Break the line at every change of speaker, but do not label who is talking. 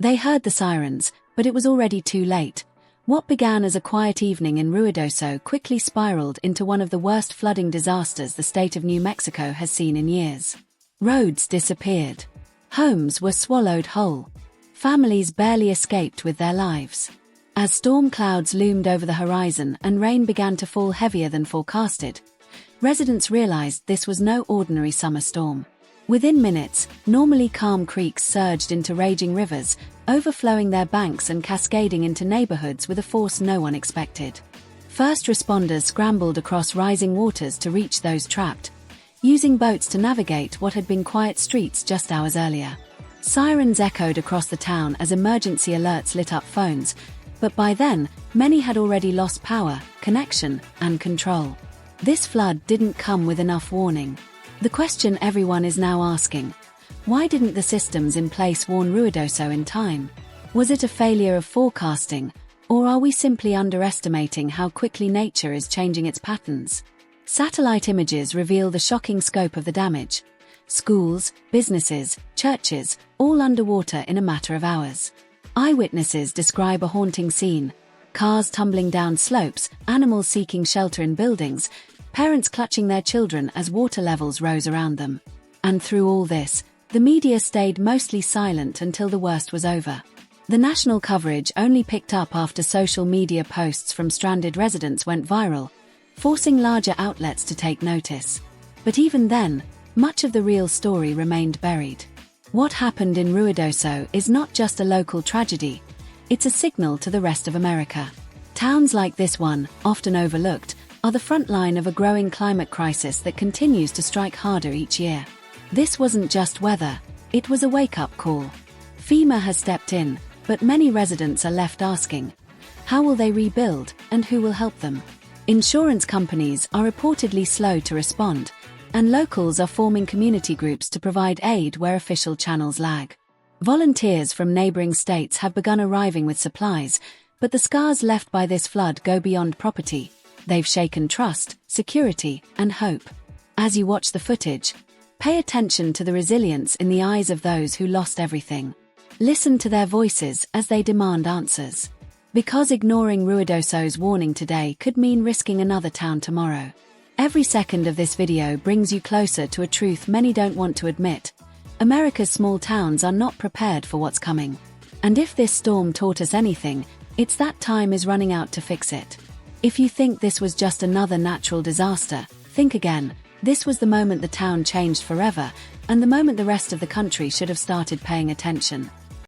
They heard the sirens, but it was already too late. What began as a quiet evening in Ruidoso quickly spiraled into one of the worst flooding disasters the state of New Mexico has seen in years. Roads disappeared. Homes were swallowed whole. Families barely escaped with their lives. As storm clouds loomed over the horizon and rain began to fall heavier than forecasted, residents realized this was no ordinary summer storm. Within minutes, normally calm creeks surged into raging rivers, overflowing their banks and cascading into neighborhoods with a force no one expected. First responders scrambled across rising waters to reach those trapped, using boats to navigate what had been quiet streets just hours earlier. Sirens echoed across the town as emergency alerts lit up phones, but by then, many had already lost power, connection, and control. This flood didn't come with enough warning. The question everyone is now asking: why didn't the systems in place warn Ruidoso in time? Was it a failure of forecasting, or are we simply underestimating how quickly nature is changing its patterns? Satellite images reveal the shocking scope of the damage. Schools, businesses, churches, all underwater in a matter of hours. Eyewitnesses describe a haunting scene: cars tumbling down slopes, animals seeking shelter in buildings, parents clutching their children as water levels rose around them. And through all this, the media stayed mostly silent until the worst was over. The national coverage only picked up after social media posts from stranded residents went viral, forcing larger outlets to take notice. But even then, much of the real story remained buried. What happened in Ruidoso is not just a local tragedy, it's a signal to the rest of America. Towns like this one, often overlooked, are the front line of a growing climate crisis that continues to strike harder each year. This wasn't just weather, it was a wake-up call. FEMA has stepped in, but many residents are left asking, how will they rebuild, and who will help them? Insurance companies are reportedly slow to respond, and locals are forming community groups to provide aid where official channels lag. Volunteers from neighboring states have begun arriving with supplies, but the scars left by this flood go beyond property. They've shaken trust, security, and hope. As you watch the footage, pay attention to the resilience in the eyes of those who lost everything. Listen to their voices as they demand answers. Because ignoring Ruidoso's warning today could mean risking another town tomorrow. Every second of this video brings you closer to a truth many don't want to admit. America's small towns are not prepared for what's coming. And if this storm taught us anything, it's that time is running out to fix it. If you think this was just another natural disaster, think again. This was the moment the town changed forever, and the moment the rest of the country should have started paying attention.